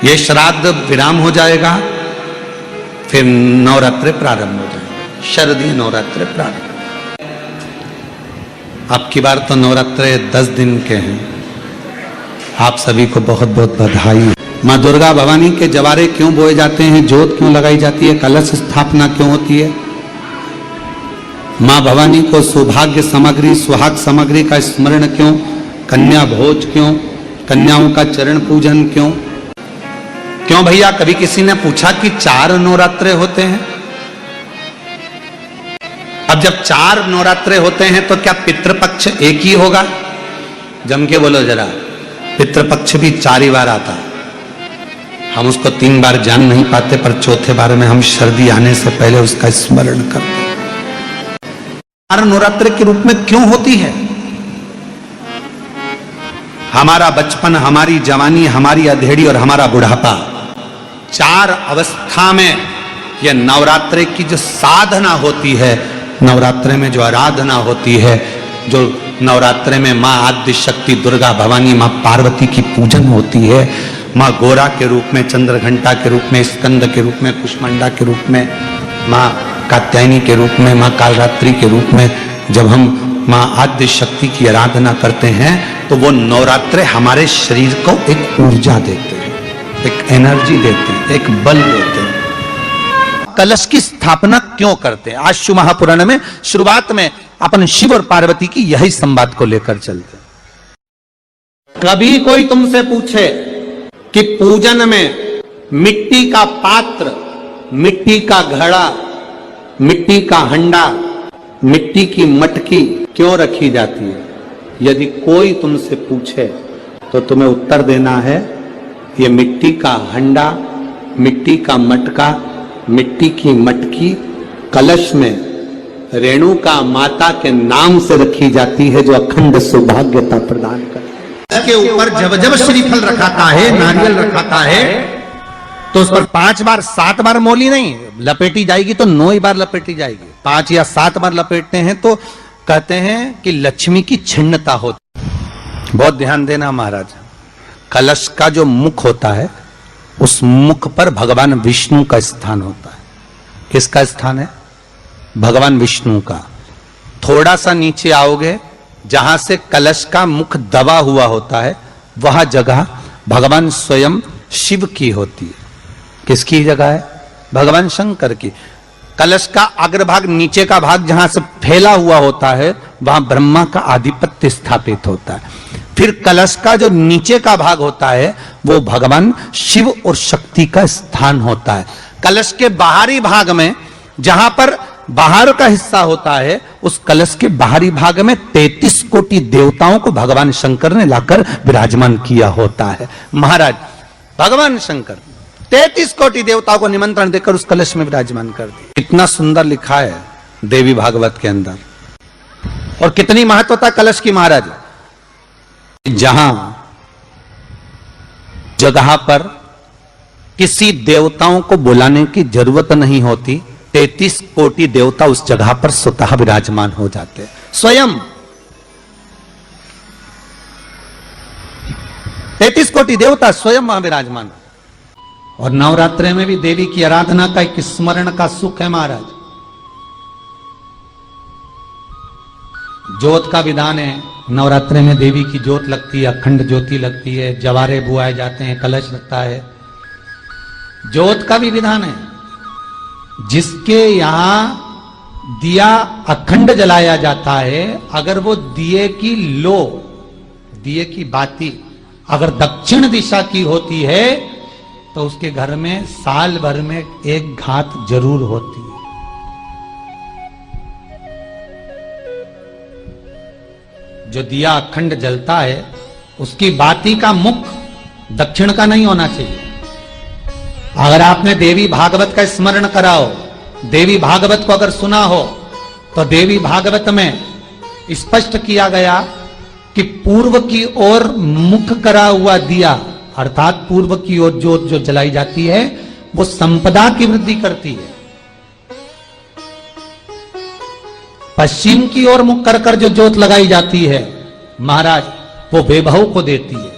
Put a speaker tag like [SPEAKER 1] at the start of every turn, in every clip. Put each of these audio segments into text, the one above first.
[SPEAKER 1] ये श्राद्ध विराम हो जाएगा, फिर नवरात्र प्रारंभ हो जाएगा, शारदीय नवरात्र प्रारंभ। अब की बार तो नवरात्र 10 दिन के हैं। आप सभी को बहुत बहुत बधाई। माँ दुर्गा भवानी के जवारे क्यों बोए जाते हैं, जोत क्यों लगाई जाती है, कलश स्थापना क्यों होती है, माँ भवानी को सौभाग्य सामग्री सुहाग सामग्री का स्मरण क्यों, कन्या भोज क्यों, कन्याओं का चरण पूजन क्यों? क्यों भैया, कभी किसी ने पूछा कि 4 नवरात्रे होते हैं? अब जब 4 नवरात्रे होते हैं तो क्या पितृपक्ष एक ही होगा? जम के बोलो जरा, पितृपक्ष भी 4 ही बार आता। हम उसको 3 बार जान नहीं पाते, पर चौथे बार में हम सर्दी आने से पहले उसका स्मरण करते। 4 नवरात्रि के रूप में क्यों होती है? हमारा बचपन, हमारी जवानी, हमारी अधेड़ी और हमारा बुढ़ापा, 4 अवस्था में यह नवरात्रि की जो साधना होती है, नवरात्रि में जो आराधना होती है, जो नवरात्रि में माँ आद्य शक्ति दुर्गा भवानी माँ पार्वती की पूजन होती है, माँ गोरा के रूप में, चंद्रघंटा के रूप में, स्कंद के रूप में, कुष्मांडा के रूप में, माँ कात्यायनी के रूप में, माँ कालरात्रि के रूप में, जब हम माँ आद्य शक्ति की आराधना करते हैं तो वो नवरात्रे हमारे शरीर को एक ऊर्जा देते हैं, एक एनर्जी देते हैं, एक बल देते हैं। कलश की स्थापना क्यों करते हैं? आज शिव महापुराण में शुरुआत में अपन शिव और पार्वती की यही संवाद को लेकर चलते हैं। कभी कोई तुमसे पूछे कि पूजन में मिट्टी का पात्र, मिट्टी का घड़ा, मिट्टी का हंडा, मिट्टी की मटकी क्यों रखी जाती है, यदि कोई तुमसे पूछे तो तुम्हें उत्तर देना है, ये मिट्टी का हंडा, मिट्टी का मटका, मिट्टी की मटकी कलश में रेणुका माता के नाम से रखी जाती है, जो अखंड सौभाग्यता प्रदान करती है। इसके ऊपर जब जब श्रीफल रखाता है, नारियल रखाता है, तो उस पर 5 बार 7 बार मोली नहीं लपेटी जाएगी, तो 9 ही बार लपेटी जाएगी। 5 या 7 बार लपेटते हैं तो कहते हैं कि लक्ष्मी की छिन्नता होती। बहुत ध्यान देना महाराज, कलश का जो मुख होता है, उस मुख पर भगवान विष्णु का स्थान होता है। किसका स्थान है? भगवान विष्णु का। थोड़ा सा नीचे आओगे, जहां से कलश का मुख दबा हुआ होता है, वह जगह भगवान स्वयं शिव की होती है। किसकी जगह है? भगवान शंकर की। कलश का अग्रभाग, नीचे का भाग जहां से फैला हुआ होता है, वहां ब्रह्मा का आधिपत्य स्थापित होता है। फिर कलश का जो नीचे का भाग होता है, वो भगवान शिव और शक्ति का स्थान होता है। कलश के बाहरी भाग में, जहां पर बाहर का हिस्सा होता है, उस कलश के बाहरी भाग में 33 कोटि देवताओं को भगवान शंकर ने लाकर विराजमान किया होता है। महाराज भगवान शंकर 33 कोटि देवताओं को निमंत्रण देकर उस कलश में विराजमान कर दिया। कितना सुंदर लिखा है देवी भागवत के अंदर, और कितनी महत्वता कलश की महाराज। जहां जगह पर किसी देवताओं को बुलाने की जरूरत नहीं होती, 33 कोटि देवता उस जगह पर स्वतः विराजमान हो जाते हैं। स्वयं 33 कोटि देवता स्वयं वहां विराजमान। और नवरात्रि में भी देवी की आराधना का एक स्मरण का सुख है महाराज। ज्योत का विधान है, नवरात्रि में देवी की ज्योत लगती है, अखंड ज्योति लगती है, जवारे बुआए जाते हैं, कलश लगता है। ज्योत का भी विधान है। जिसके यहां दिया अखंड जलाया जाता है, अगर वो दिए की लो, दिए की बाती अगर दक्षिण दिशा की होती है, तो उसके घर में साल भर में एक घात जरूर होती है। जो दिया अखंड जलता है, उसकी बाती का मुख दक्षिण का नहीं होना चाहिए। अगर आपने देवी भागवत का स्मरण कराओ, देवी भागवत को अगर सुना हो, तो देवी भागवत में स्पष्ट किया गया कि पूर्व की ओर मुख करा हुआ दिया, अर्थात पूर्व की ओर ज्योत जो जलाई जाती है, वो संपदा की वृद्धि करती है। पश्चिम की ओर मुख कर कर जो ज्योत लगाई जाती है महाराज, वो वैभव को देती है।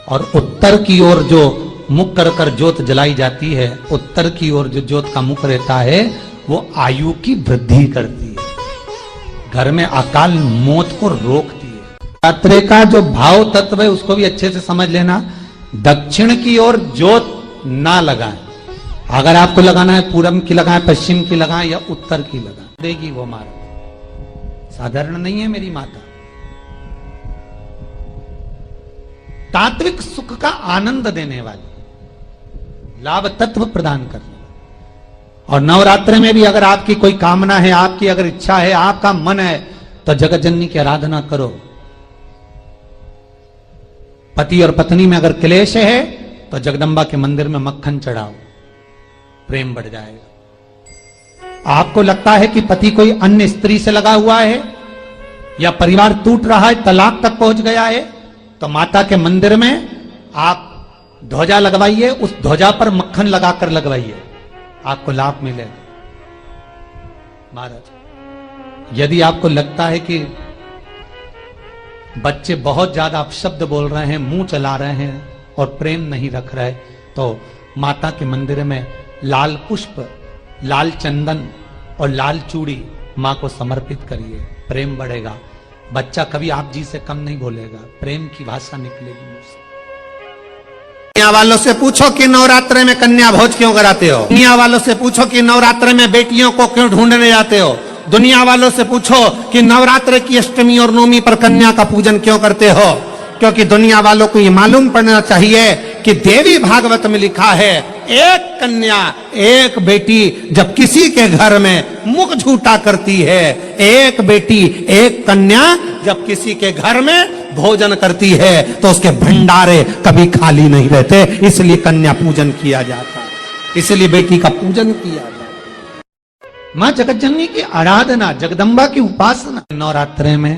[SPEAKER 1] और उत्तर की ओर जो मुख कर कर ज्योत जलाई जाती है, उत्तर की ओर जो ज्योत का मुख रहता है वो आयु की वृद्धि करती है, घर में अकाल मौत को रोकती है। नवरात्रे का जो भाव तत्व है उसको भी अच्छे से समझ लेना। दक्षिण की ओर ज्योत ना लगाएं, अगर आपको लगाना है पूरब की लगाएं, पश्चिम की लगाएं या उत्तर की लगाएं, देगी वो मार्ग। साधारण नहीं है मेरी माता। तात्विक सुख का आनंद देने वाली, लाभ तत्व प्रदान करने वाली। और नवरात्रि में भी अगर आपकी कोई कामना है, आपकी अगर इच्छा है, आपका मन है, तो जगत जननी की आराधना करो। पति और पत्नी में अगर क्लेश है तो जगदम्बा के मंदिर में मक्खन चढ़ाओ, प्रेम बढ़ जाएगा। आपको लगता है कि पति कोई अन्य स्त्री से लगा हुआ है या परिवार टूट रहा है, तलाक तक पहुंच गया है, तो माता के मंदिर में आप ध्वजा लगवाइए, उस ध्वजा पर मक्खन लगाकर लगवाइए, आपको लाभ मिलेगा। महाराज, यदि आपको लगता है कि बच्चे बहुत ज्यादा अपशब्द बोल रहे हैं, मुंह चला रहे हैं और प्रेम नहीं रख रहे, तो माता के मंदिर में लाल पुष्प, लाल चंदन और लाल चूड़ी मां को समर्पित करिए, प्रेम बढ़ेगा। बच्चा कभी आप जी से कम नहीं बोलेगा, प्रेम की भाषा निकलेगी मुंह से। दुनिया वालों से पूछो कि नवरात्रि में कन्या भोज क्यों कराते हो। दुनिया वालों से पूछो कि नवरात्रि में बेटियों को क्यों ढूंढने जाते हो। दुनिया वालों से पूछो कि नवरात्रि की अष्टमी और नवमी पर कन्या का पूजन क्यों करते हो। क्योंकि दुनिया वालों को ये मालूम पड़ना चाहिए कि देवी भागवत में लिखा है, एक कन्या एक बेटी जब किसी के घर में मुख झूठा करती है, एक बेटी एक कन्या जब किसी के घर में भोजन करती है तो उसके भंडारे कभी खाली नहीं रहते। इसलिए कन्या पूजन किया जाता है, इसलिए बेटी का पूजन किया जाता है। मां जगत जननी की आराधना, जगदम्बा की उपासना। नवरात्रि में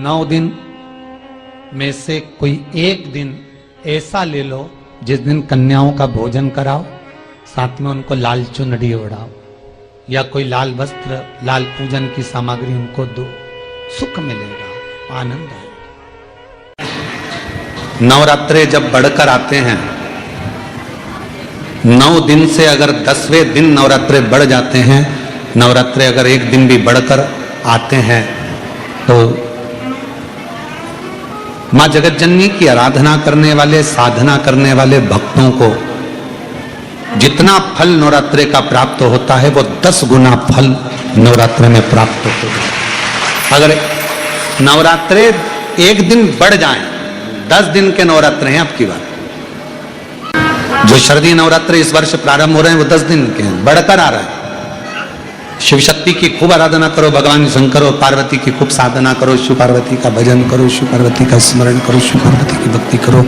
[SPEAKER 1] 9 दिन में से कोई एक दिन ऐसा ले लो जिस दिन कन्याओं का भोजन कराओ, साथ में उनको लाल चुनरी ओढ़ाओ या कोई लाल वस्त्र, लाल पूजन की सामग्री उनको दो, सुख मिलेगा, आनंद आएगा। नवरात्रे जब बढ़कर आते हैं, 9 दिन से अगर 10वें दिन नवरात्रे बढ़ जाते हैं, नवरात्रे अगर एक दिन भी बढ़कर आते हैं, तो मां जगत जननी की आराधना करने वाले, साधना करने वाले भक्तों को जितना फल नवरात्रि का प्राप्त होता है वो 10 गुना फल नवरात्रि में प्राप्त होता है। अगर नवरात्रे एक दिन बढ़ जाएं, 10 दिन के नवरात्रे हैं अब की बात। जो शारदीय नवरात्रि इस वर्ष प्रारंभ हो रहे हैं वो 10 दिन के हैं, बढ़कर आ रहा है। शिव शक्ति की खूब आराधना करो, भगवान शंकर और पार्वती की खूब साधना करो, शिव पार्वती का भजन करो, शिव पार्वती का स्मरण करो, शिव पार्वती की भक्ति करो,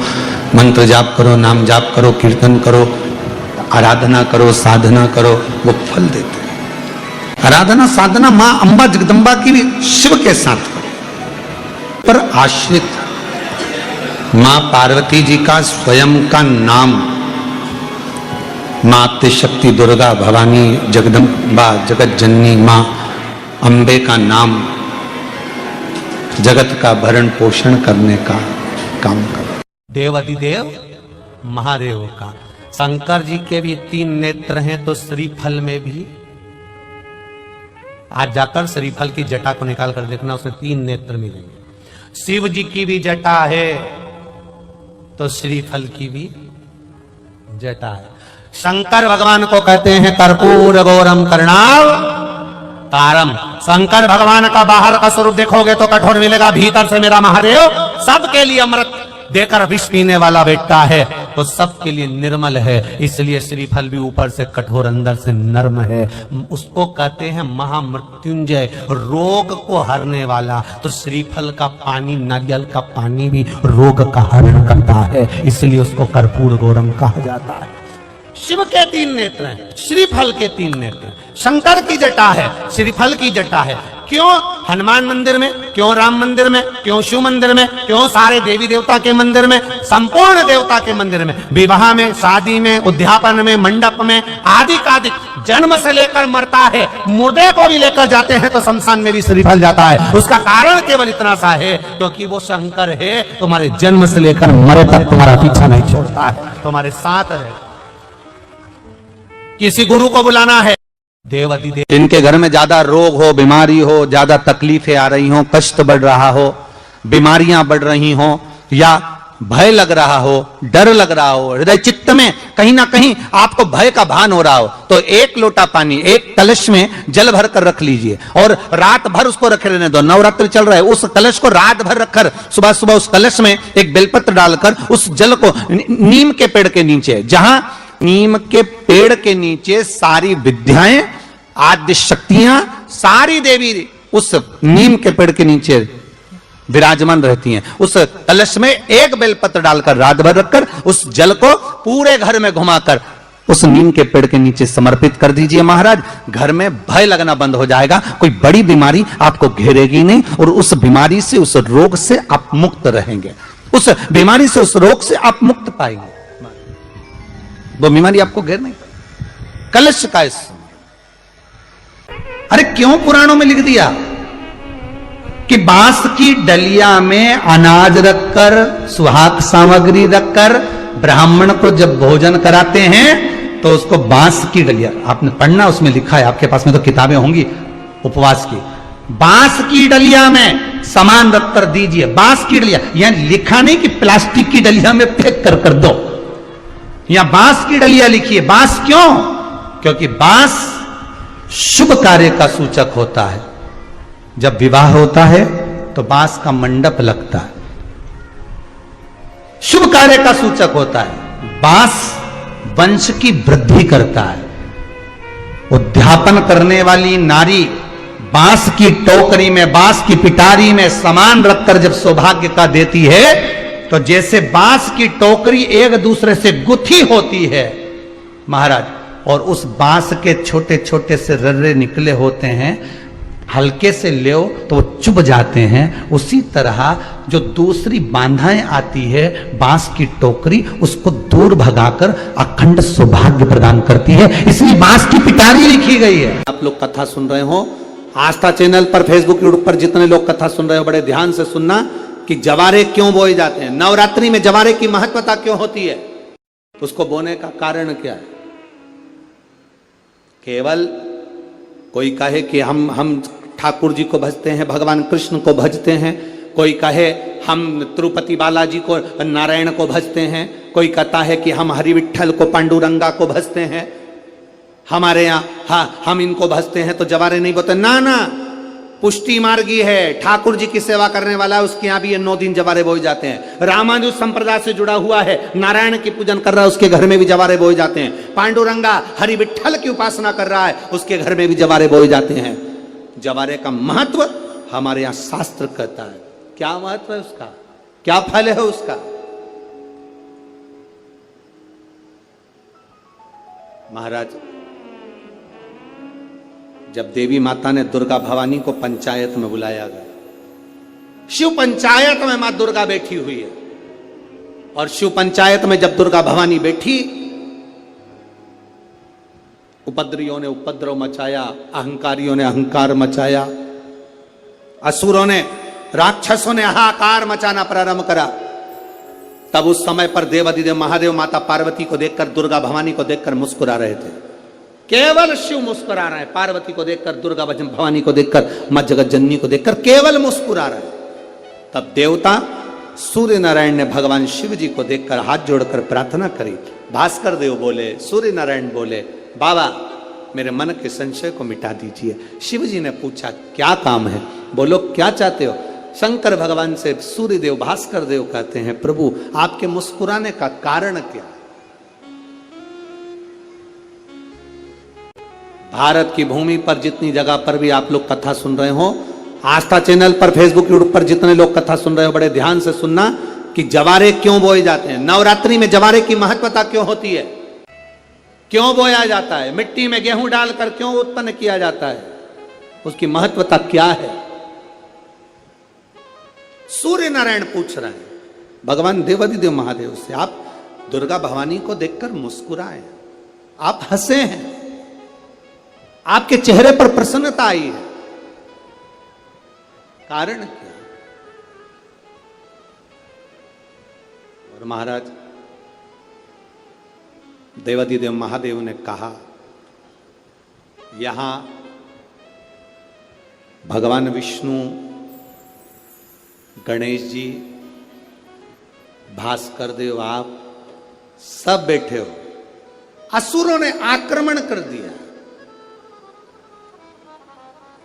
[SPEAKER 1] मंत्र जाप करो, नाम जाप करो, कीर्तन करो, आराधना करो, साधना करो, वो फल देते हैं। आराधना साधना मां अंबा जगदम्बा की भी शिव के साथ करो। पर आश्रित मां पार्वती जी का स्वयं का नाम, मां शक्ति, दुर्गा, भवानी, जगदम्बा, जगत जननी मां अंबे का नाम जगत का भरण पोषण करने का काम कर। देवाधिदेव महादेव का, शंकर जी के भी 3 नेत्र हैं, तो श्रीफल में भी आज जाकर श्रीफल की जटा को निकाल कर देखना, उसमें 3 नेत्र मिलेंगे। शिव जी की भी जटा है तो श्रीफल की भी जटा है। शंकर भगवान को कहते हैं कर्पूर गौरम करुणाव तारम। शंकर भगवान का बाहर का स्वरूप देखोगे तो कठोर मिलेगा, भीतर से मेरा महादेव सबके लिए अमृत देकर विष पीने वाला बेटा है, तो सबके लिए निर्मल है। इसलिए श्रीफल भी ऊपर से कठोर, अंदर से नर्म है। उसको कहते हैं महामृत्युंजय, रोग को हरने वाला। तो श्रीफल का पानी, नारियल का पानी भी रोग का हरण करता है, इसलिए उसको कर्पूर गौरम कहा जाता है। शिव के 3 नेत्र हैं, श्रीफल के 3 नेत्र। शंकर की जटा है, श्रीफल की जटा है। क्यों हनुमान मंदिर में, क्यों राम मंदिर में, क्यों शिव मंदिर में, क्यों सारे देवी देवता के मंदिर में, संपूर्ण देवता के मंदिर में, विवाह में, शादी में, उद्यापन में, मंडप में, आदि कादि, जन्म से लेकर मरता है, मुर्दे को भी लेकर जाते हैं तो शमशान में भी श्रीफल जाता है। उसका कारण केवल इतना सा है क्योंकि वो शंकर है, तुम्हारे जन्म से लेकर मरे तक तुम्हारा पीछा नहीं छोड़ता है, तुम्हारे साथ है। किसी गुरु को बुलाना है, देव इनके घर में ज्यादा रोग हो, बीमारी हो, ज्यादा तकलीफें आ रही हो, कष्ट बढ़ रहा हो, बीमारियां बढ़ रही हो, या भय लग रहा हो, डर लग रहा हो, हृदय चित्त में कहीं ना कहीं आपको भय का भान हो रहा हो, तो एक लोटा पानी एक कलश में जल भर कर रख लीजिए और रात भर उसको रखे रहने दो। नवरात्रि चल रहा है, उस कलश को रात भर रखकर सुबह सुबह उस कलश में एक बेलपत्र डालकर उस जल को नीम के पेड़ के नीचे, जहां नीम के पेड़ के नीचे सारी विद्याएं, आद्य शक्तियां, सारी देवी उस नीम के पेड़ के नीचे विराजमान रहती हैं, उस कलश में एक बेलपत्र डालकर रात भर रखकर उस जल को पूरे घर में घुमाकर उस नीम के पेड़ के नीचे समर्पित कर दीजिए महाराज। घर में भय लगना बंद हो जाएगा, कोई बड़ी बीमारी आपको घेरेगी नहीं और उस बीमारी से, उस रोग से आप मुक्त रहेंगे, उस बीमारी से, उस रोग से आप मुक्त पाएंगे, वो बीमारी आपको घेर नहीं पाएगी। कलश का इस, अरे क्यों पुराणों में लिख दिया कि बांस की डलिया में अनाज रखकर, सुहाग सामग्री रखकर ब्राह्मण को जब भोजन कराते हैं तो उसको बांस की डलिया, आपने पढ़ना, उसमें लिखा है, आपके पास में तो किताबें होंगी उपवास की, बांस की डलिया में सामान रखकर दीजिए। बांस की डलिया, यहां लिखा नहीं कि प्लास्टिक की डलिया में पैक कर दो, यहां बांस की डलिया लिखिए। बांस क्यों? क्योंकि बांस शुभ कार्य का सूचक होता है। जब विवाह होता है तो बांस का मंडप लगता है, शुभ कार्य का सूचक होता है। बांस वंश की वृद्धि करता है। उद्यापन करने वाली नारी बांस की टोकरी में, बांस की पिटारी में सामान रखकर जब सौभाग्य का देती है तो जैसे बांस की टोकरी एक दूसरे से गुथी होती है महाराज, और उस बांस के छोटे छोटे से रर्रे निकले होते हैं, हल्के से ले तो वो चुभ जाते हैं, उसी तरह जो दूसरी बांधाएं आती है बांस की टोकरी, उसको दूर भगाकर अखंड सौभाग्य प्रदान करती है, इसलिए बांस की पिटारी लिखी गई है। आप लोग कथा सुन रहे हो, आस्था चैनल पर, फेसबुक, यूट्यूब पर जितने लोग कथा सुन रहे हो, बड़े ध्यान से सुनना कि जवारे क्यों बोए जाते हैं, नवरात्रि में जवारे की महत्वता क्यों होती है, उसको बोने का कारण क्या है। केवल कोई कहे कि हम ठाकुर जी को भजते हैं, भगवान कृष्ण को भजते हैं, कोई कहे हम तिरुपति बालाजी को, नारायण को भजते हैं, कोई कहता है कि हम हरि विठ्ठल को, पांडुरंगा को भजते हैं, हमारे यहाँ हाँ हम इनको भजते हैं तो जवारे नहीं बोते। ना ना, पुष्टि मार्गी है, ठाकुर जी की सेवा करने वाला है, उसके यहाँ भी ये 9 दिन जवारे बोए जाते हैं। रामानुज संप्रदाय से जुड़ा हुआ है, नारायण की पूजन कर रहा है, उसके घर में भी जवारे बोए जाते हैं। पांडुरंगा हरि विठ्ठल की उपासना कर रहा है, उसके घर में भी जवारे बोए जाते हैं। जवारे का महत्व हमारे यहां शास्त्र कहता है। क्या महत्व है उसका, क्या फल है उसका। महाराज, जब देवी माता ने दुर्गा भवानी को पंचायत में बुलाया गया, शिव पंचायत में मां दुर्गा बैठी हुई है, और शिव पंचायत में जब दुर्गा भवानी बैठी, उपद्रवियों ने उपद्रव मचाया, अहंकारियों ने अहंकार मचाया, असुरों ने, राक्षसों ने हाहाकार मचाना प्रारंभ करा। तब उस समय पर देवाधिदेव महादेव माता पार्वती को देखकर, दुर्गा भवानी को देखकर मुस्कुरा रहे थे। केवल शिव मुस्कुरा रहे हैं, पार्वती को देखकर, दुर्गा भवानी को देखकर, मां जगत जननी को देखकर केवल मुस्कुरा रहे। तब देवता सूर्य नारायण ने भगवान शिव जी को देखकर हाथ जोड़कर प्रार्थना करी। भास्कर देव बोले, सूर्य नारायण बोले, बाबा मेरे मन के संशय को मिटा दीजिए। शिव जी ने पूछा क्या काम है, बोलो क्या चाहते हो। शंकर भगवान से सूर्य देव, भास्कर देव कहते हैं, प्रभु आपके मुस्कुराने का कारण क्या। भारत की भूमि पर जितनी जगह पर भी आप लोग कथा सुन रहे हो, आस्था चैनल पर, फेसबुक, यूट्यूब पर जितने लोग कथा सुन रहे हो, बड़े ध्यान से सुनना कि जवारे क्यों बोए जाते हैं। नवरात्रि में जवारे की महत्वता क्यों होती है, क्यों बोया जाता है, मिट्टी में गेहूं डालकर क्यों उत्पन्न किया जाता है। उसकी महत्वता क्या है। सूर्य नारायण पूछ रहे हैं भगवान देवादिदेव महादेव से, आप दुर्गा भवानी को देखकर मुस्कुराए, आप हंसे हैं, आपके चेहरे पर प्रसन्नता आई है, कारण क्या? और महाराज देवादिदेव महादेव ने कहा, यहां भगवान विष्णु, गणेश जी, भास्कर देव, आप सब बैठे हो। असुरों ने आक्रमण कर दिया,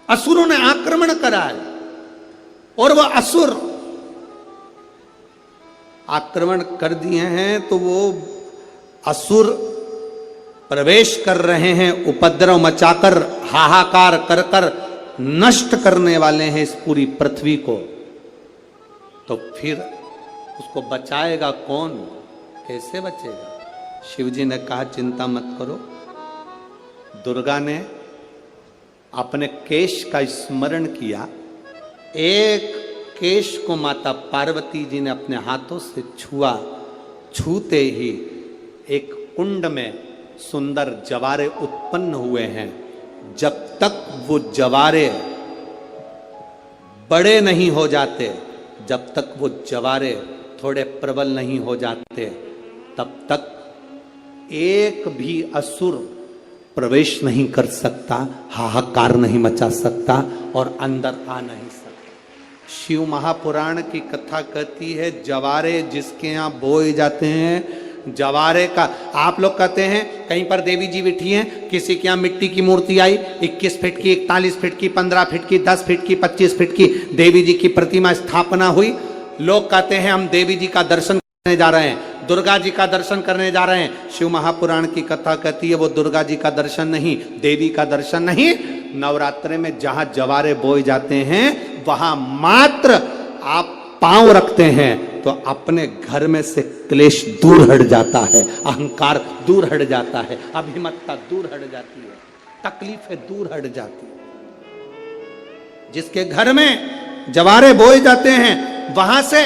[SPEAKER 1] असुरों ने आक्रमण करा है, और वह असुर आक्रमण कर दिए हैं तो वो असुर प्रवेश कर रहे हैं, उपद्रव मचाकर, हाहाकार कर कर नष्ट करने वाले हैं इस पूरी पृथ्वी को। तो फिर उसको बचाएगा कौन, कैसे बचेगा? शिव जी ने कहा चिंता मत करो। दुर्गा ने अपने केश का स्मरण किया, एक केश को माता पार्वती जी ने अपने हाथों से छुआ, छूते ही एक कुंड में सुंदर जवारे उत्पन्न हुए हैं। जब तक वो जवारे बड़े नहीं हो जाते, जब तक वो जवारे थोड़े प्रबल नहीं हो जाते, तब तक एक भी असुर प्रवेश नहीं कर सकता, हाहाकार नहीं मचा सकता और अंदर आ नहीं सकता। शिव महापुराण की कथा कहती है, जवारे जिसके यहाँ बोए जाते हैं, जवारे का, आप लोग कहते हैं कहीं पर देवी जी बैठी हैं, किसी के यहाँ मिट्टी की मूर्ति आई, 21 फीट की, 41 फीट की, 15 फीट की, 10 फीट की, 25 फीट की देवी जी की प्रतिमा स्थापना हुई। लोग कहते हैं हम देवी जी का दर्शन करने जा रहे हैं, दुर्गा जी का दर्शन करने जा रहे हैं। शिव महापुराण की कथा कहती है वो दुर्गा जी का दर्शन नहीं, देवी का दर्शन नहीं। नवरात्रे में जहां जवारे बोए जाते हैं वहां मात्र आप पांव रखते हैं तो अपने घर में से क्लेश दूर हट जाता है, अहंकार दूर हट जाता है, अभिमतता दूर हट जाती है, तकलीफें दूर हट जाती है। जिसके घर में जवारे बोए जाते हैं वहां से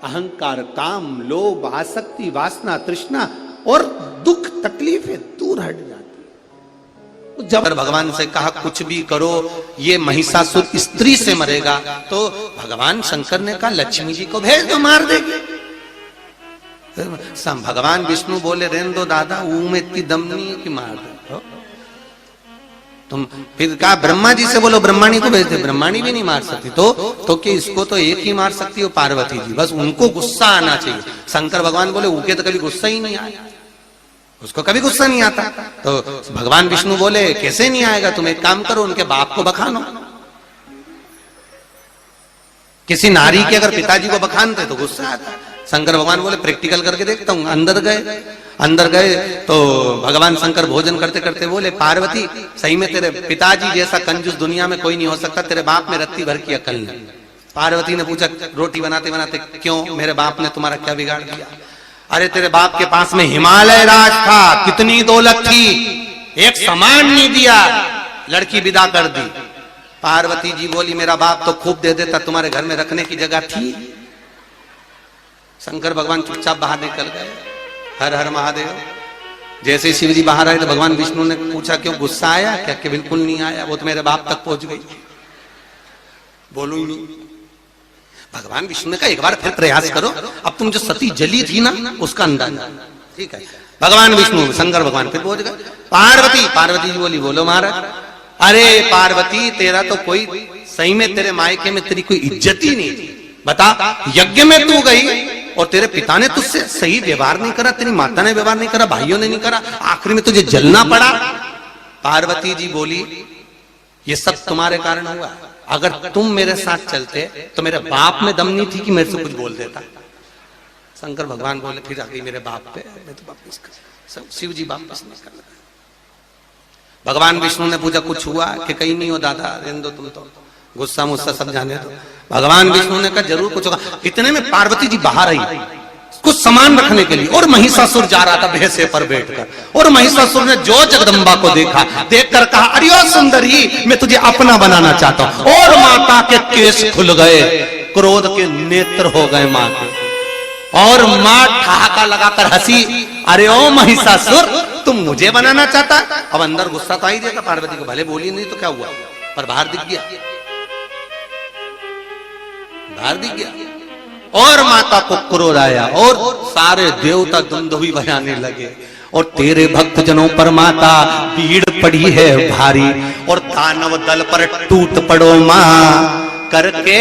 [SPEAKER 1] अहंकार, काम, लोभ, आसक्ति, वासना, तृष्णा और दुख, तकलीफें दूर हट जाती। जब भगवान से कहा कुछ भी करो ये महिषासुर स्त्री से मरेगा, तो भगवान शंकर ने कहा लक्ष्मी जी को भेज दो, मार देगी। भगवान विष्णु बोले रहने दो दादा, ऊ में इतनी दम नहीं है कि मार दो। तुम फिर कहा ब्रह्मा जी से बोलो, ब्रह्माणी को भेज दे, ब्रह्माणी भी नहीं मार सकती। तो कि इसको तो एक ही मार सकती हो, पार्वती जी, बस उनको गुस्सा आना चाहिए। शंकर भगवान बोले उनके तो कभी गुस्सा ही नहीं आया, उसको कभी गुस्सा नहीं आता। तो भगवान विष्णु बोले कैसे नहीं आएगा, तुम एक काम करो उनके बाप को बखानो। किसी नारी के अगर पिताजी को बखानते तो गुस्सा आता। शंकर भगवान बोले प्रैक्टिकल करके देखता हूं। अंदर गए तो भगवान शंकर भोजन करते करते बोले पार्वती सही में तेरे पिताजी जैसा कंजूस दुनिया में कोई नहीं हो सकता, तेरे बाप में रत्ती भर की अकल नहीं। पार्वती ने पूछा रोटी बनाते बनाते क्यों, मेरे बाप ने तुम्हारा क्या बिगाड़ दिया? अरे तेरे बाप के पास में हिमालय राज था, कितनी दौलत थी, एक सामान नहीं दिया, लड़की विदा कर दी। पार्वती जी बोली मेरा बाप तो खूब दे देता, तुम्हारे घर में रखने की जगह थी? शंकर भगवान चुपचाप बाहर निकल गए। हर हर महादेव। जैसे शिव जी बाहर आए तो भगवान विष्णु ने पूछा क्यों, गुस्सा आया क्या? कि बिल्कुल नहीं आया, वो तो मेरे बाप तक पहुंच गई, बोलू ही नहीं। भगवान विष्णु ने कहा एक बार फिर प्रयास करो, अब तुम जो सती जली थी ना उसका अंदाजा। ठीक है, भगवान विष्णु शंकर भगवान फिर पहुंच गए। पार्वती जी बोली बोलो महाराज। अरे पार्वती तेरा तो कोई सही में तेरे मायके में तेरी कोई इज्जत ही नहीं थी। बता, यज्ञ में तू गई और तेरे पिता ने तुझसे सही व्यवहार नहीं करा, तेरी माता ने व्यवहार नहीं करा, भाइयों ने नहीं करा, आखिर में तुझे जलना पड़ा। पार्वती जी बोली ये सब तुम्हारे कारण हुआ, अगर तुम मेरे साथ चलते तो मेरे बाप में दम नहीं थी कि मेरे से कुछ बोल देता। शंकर भगवान बोले फिर आ गई मेरे बाप पे, मैं तो वापिस कर, शिव जी वापिस नहीं कर। भगवान विष्णु ने पूछा कुछ हुआ कि कहीं नहीं हो दादा, रहने दो, तुम तो गुस्सा मुस्सा सब जाने दो। भगवान विष्णु ने कहा जरूर कुछ होगा। इतने में पार्वती जी बाहर आई, कुछ सामान रखने के लिए, और महिषासुर जा रहा था भैंसे पर बैठकर, और महिषासुर ने जो जगदम्बा को देखा, देखकर कहा अरे ओ सुंदरी, मैं तुझे अपना बनाना चाहता हूं। और माता के केस खुल गए, क्रोध के नेत्र हो गए मां के, और मां ठहाका लगाकर हंसी, अरे ओ महिषासुर, तुम मुझे बनाना चाहता। अब अंदर गुस्सा तो आई देगा पार्वती को, भले बोली नहीं तो क्या हुआ, पर बाहर दिख गया, बाहर दिख गया। और माता को क्रोध आया, और सारे देवता दुंदुभी बजाने लगे, और तेरे भक्त जनों पर माता भीड़ पड़ी है भारी, और दानव दल पर टूट पड़ो मां, करके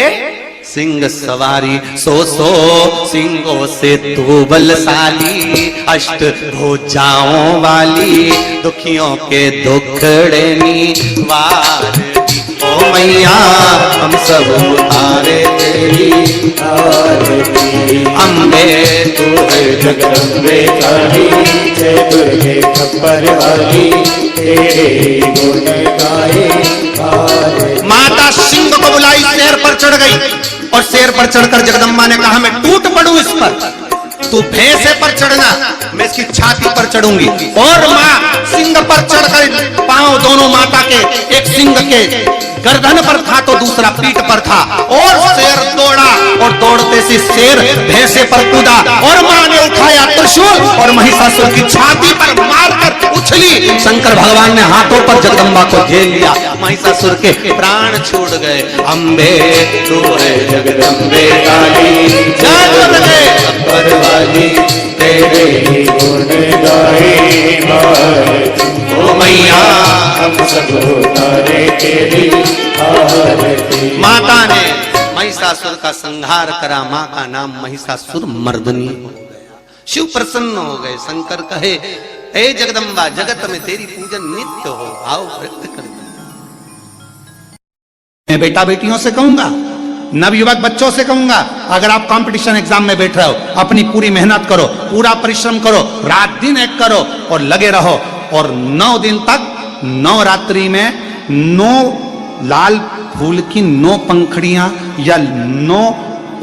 [SPEAKER 1] सिंह सवारी। सो सिंहों से तू बलशाली, अष्ट भुजाओं वाली, दुखियों के दुखड़े निवार। ओ मैया हम सब उतारे तेरी आरती, अम्बे तू है जगदम्बे काली, जय दुर्गे खप्पर वाली, तेरे गुण गाए। माता सिंह को बुलाई, शेर पर चढ़ गई, और शेर पर चढ़कर जगदम्बा ने कहा मैं टूट पड़ूं इस पर, तू भैंसे पर चढ़ना, मैं इसकी छाती पर चढ़ूंगी। और मां सिंह पर चढ़कर, पांव दोनों माता के, एक सिंह के गर्दन पर था तो दूसरा पीठ पर था, और शेर दौड़ा, और दौड़ते से शेर भैंसे पर कूदा, और मां ने उठाया त्रिशूल और महिषासुर की छाती पर मारकर उछली। शंकर भगवान ने हाथों पर जगदम्बा को झेल लिया, महिषासुर के प्राण छूट गए। अम्बे तू है जगदम्बे काली, जय दुर्गे खप्पर वाली, तेरे गुण गाए भारती। ओ मैया हम सब उतारे तेरी आरती। माता ने महिषासुर का संहार करा, मां का नाम महिषासुर मर्दनी हो गया। शिव प्रसन्न हो गए। शंकर कहे हे जगदम्बा, जगत में तेरी पूजन नित्य हो, आओ नृत्य कर। मैं बेटा बेटियों से कहूंगा, नवयुवक बच्चों से कहूंगा, अगर आप कंपटीशन एग्जाम में बैठ रहे हो, अपनी पूरी मेहनत करो, पूरा परिश्रम करो, रात दिन एक करो, और लगे रहो, और 9 दिन तक नवरात्रि में 9 लाल फूल की 9 पंखड़ियां, या 9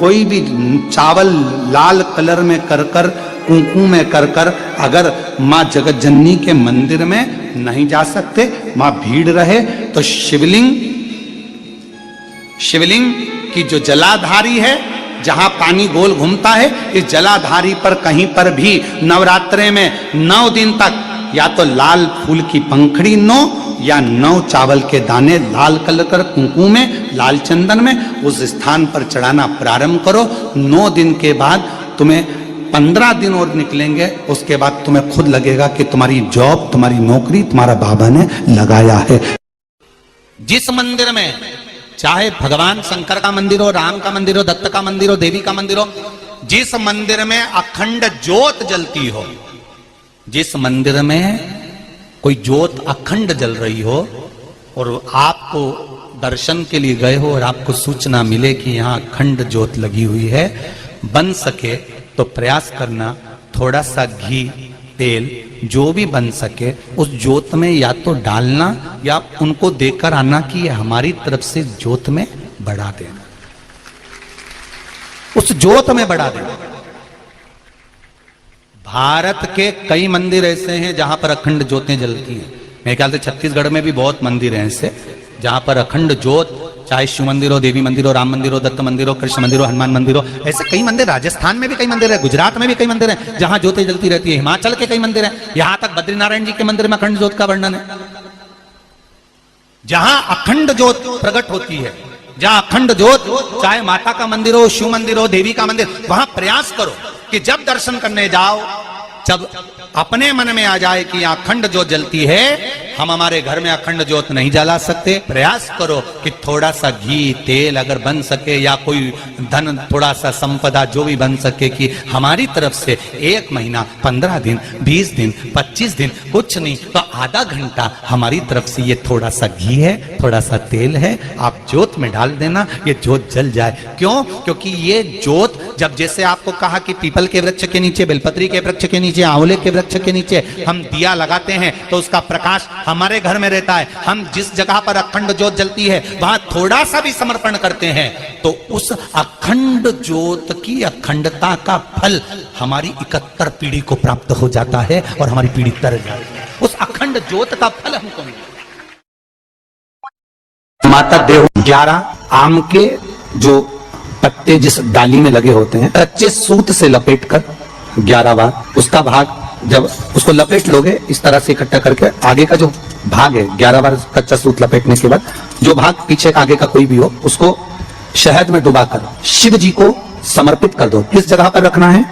[SPEAKER 1] कोई भी चावल लाल कलर में कर कर, कुंकू में कर कर, अगर माँ जगत जननी के मंदिर में नहीं जा सकते, माँ भीड़ रहे, तो शिवलिंग की जो जलाधारी है, जहां पानी गोल घूमता है, इस जलाधारी पर कहीं पर भी नवरात्रे में 9 दिन तक या तो लाल फूल की पंखड़ी 9 या 9 चावल के दाने लाल कलर कर कुंकू में, लाल चंदन में उस स्थान पर चढ़ाना प्रारंभ करो। 9 दिन के बाद तुम्हें 15 दिन और निकलेंगे, उसके बाद तुम्हें खुद लगेगा कि तुम्हारी जॉब, तुम्हारी नौकरी तुम्हारा बाबा ने लगाया है। जिस मंदिर में, चाहे भगवान शंकर का मंदिर हो, राम का मंदिर हो, दत्त का मंदिर हो, देवी का मंदिर हो, जिस मंदिर में अखंड ज्योत जलती हो, जिस मंदिर में कोई ज्योत अखंड जल रही हो, और आपको दर्शन के लिए गए हो और आपको सूचना मिले कि यहाँ अखंड ज्योत लगी हुई है, बन सके तो प्रयास करना, थोड़ा सा घी, तेल, जो भी बन सके उस ज्योत में या तो डालना, या उनको देकर आना कि ये हमारी तरफ से ज्योत में बढ़ा देना, उस ज्योत में बढ़ा देना। भारत के कई मंदिर ऐसे हैं जहां पर अखंड ज्योतें जलती हैं। मेरे ख्याल से छत्तीसगढ़ में भी बहुत मंदिर हैं ऐसे, जहां पर अखंड ज्योत, चाहे शिव मंदिर हो, देवी मंदिर हो, राम मंदिर हो, दत्त मंदिर हो, कृष्ण मंदिर हो, हनुमान मंदिर हो, ऐसे कई मंदिर, राजस्थान में भी कई मंदिर है, गुजरात में भी कई मंदिर है जहां ज्योतें जलती रहती है, हिमाचल के कई मंदिर हैं, यहां तक बद्रीनारायण जी के मंदिर में अखंड ज्योत का वर्णन है। जहां अखंड ज्योत प्रकट होती है, जहां अखंड ज्योत, चाहे माता का मंदिर हो, शिव मंदिर हो, देवी का मंदिर, वहां प्रयास करो कि जब दर्शन करने जाओ, जब अपने मन में आ जाए कि अखंड ज्योत जलती है, हम हमारे घर में अखंड ज्योत नहीं जला सकते, प्रयास करो कि थोड़ा सा घी, तेल अगर बन सके, या कोई धन, थोड़ा सा संपदा जो भी बन सके, कि हमारी तरफ से 1 महीना, 15 दिन, 20 दिन, 25 दिन, कुछ नहीं तो आधा घंटा हमारी तरफ से ये थोड़ा सा घी है, थोड़ा सा तेल है, आप ज्योत में डाल देना, ये ज्योत जल जाए। क्यों? क्योंकि ये ज्योत, जब जैसे आपको कहा कि पीपल के वृक्ष के नीचे, बेलपत्री के वृक्ष के नीचे नीचे, आंवले के वृक्ष के नीचे हम दिया लगाते हैं तो उसका प्रकाश हमारे घर में रहता है। हम जिस जगह पर अखंड ज्योत जलती है वहां थोड़ा सा भी समर्पण करते हैं तो उस अखंड ज्योत की अखंडता का फल हमारी 71 पीढ़ी को प्राप्त हो जाता है और हमारी पीढ़ी तर जाती है। उस अखंड ज्योत का फल हमको मिलता है। माता देव 11 आम के जो पत्ते जिस डाली में लगे होते हैं कच्चे सूत से लपेटकर 11 बार उसका भाग, जब उसको लपेट लोगे इस तरह से इकट्ठा करके आगे का जो भाग है 11 बार कच्चा सूत लपेटने के बाद जो भाग पीछे आगे का कोई भी हो उसको शहद में डुबाकर शिव जी को समर्पित कर दो। किस जगह पर रखना है?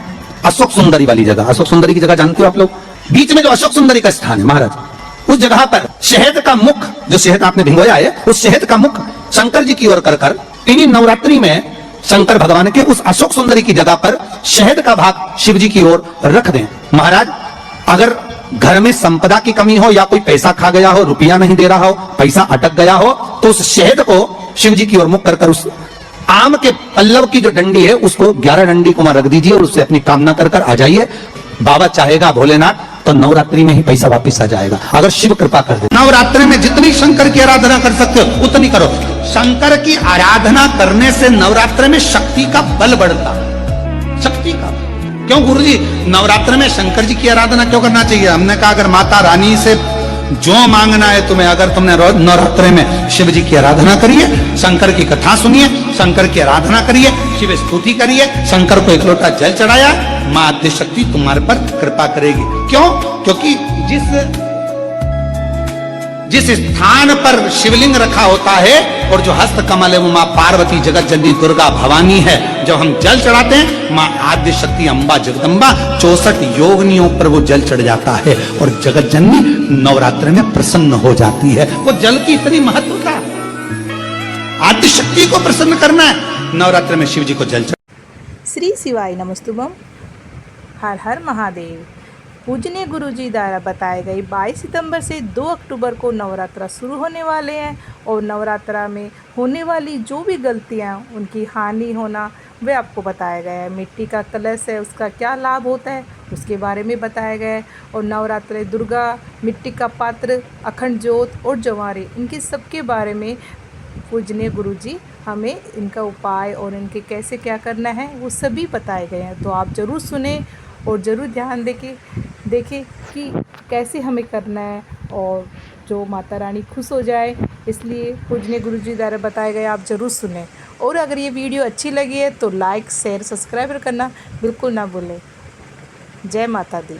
[SPEAKER 1] अशोक सुंदरी वाली जगह। अशोक सुंदरी की जगह जानते हो आप लोग? बीच में जो अशोक सुंदरी का स्थान है महाराज, उस जगह पर शहद का मुख, जो शहद आपने भिगोया है उस शहद का मुख शंकर जी की ओर कर कर इन्हीं नवरात्रि में शंकर भगवान के उस अशोक सुंदरी की जगह पर शहद का भाग शिव जी की ओर रख दें। महाराज अगर घर में संपदा की कमी हो या कोई पैसा खा गया हो, रुपया नहीं दे रहा हो, पैसा अटक गया हो तो उस शहद को शिव जी की ओर मुख कर कर उस आम के पल्लव की जो डंडी है उसको 11 डंडी को वहां रख दीजिए और उससे अपनी कामना कर कर आ जाइए। बाबा चाहेगा भोलेनाथ तो नवरात्रि में ही पैसा वापस आ जाएगा अगर शिव कृपा कर दे। नवरात्रि में जितनी शंकर की आराधना कर सकते हो उतनी करो। शंकर की आराधना करने से नवरात्रि में शक्ति का बल बढ़ता, शक्ति का। क्यों गुरुजी नवरात्र में शंकर जी की आराधना क्यों करना चाहिए? हमने कहा अगर माता रानी से जो मांगना है तुम्हें, अगर तुमने नवरात्रि में शिव जी की आराधना करिए, शंकर की कथा सुनिए, शंकर की आराधना करिए, शिव स्तुति करिए, शंकर को एक लोटा जल चढ़ाया, मां आद्य शक्ति तुम्हारे पर कृपा करेगी। क्यों? क्योंकि जिस स्थान पर शिवलिंग रखा होता है और जो हस्त कमल है वो मां पार्वती जगत जननी दुर्गा भवानी है। जब हम जल चढ़ाते हैं मां आद्य शक्ति अम्बा जगदम्बा 64 योगिनियों पर वो जल चढ़ जाता है और जगत जननी नवरात्र में प्रसन्न हो जाती है। वो जल की इतनी महत्वता, आद्य शक्ति को प्रसन्न करना है, नवरात्र में शिव जी को जल चढ़।
[SPEAKER 2] श्री शिवाय नमस्तुभम। हर हर महादेव। पूजनीय गुरुजी द्वारा बताए गए 22 सितंबर से 2 अक्टूबर को नवरात्रा शुरू होने वाले हैं और नवरात्रा में होने वाली जो भी गलतियां उनकी हानि होना वे आपको बताया गया है। मिट्टी का कलश है उसका क्या लाभ होता है उसके बारे में बताया गया है और नवरात्रे दुर्गा, मिट्टी का पात्र, अखंड ज्योत और जवारे, इनके सबके बारे में पूजनीय गुरुजी हमें इनका उपाय और इनके कैसे क्या करना है वो सभी बताए गए हैं। तो आप ज़रूर सुने और ज़रूर ध्यान देखें कि कैसे हमें करना है और जो माता रानी खुश हो जाए, इसलिए पूजनीय गुरुजी द्वारा बताए गए आप ज़रूर सुने। और अगर ये वीडियो अच्छी लगी है तो लाइक, शेयर, सब्सक्राइब करना बिल्कुल ना भूलें। जय माता दी।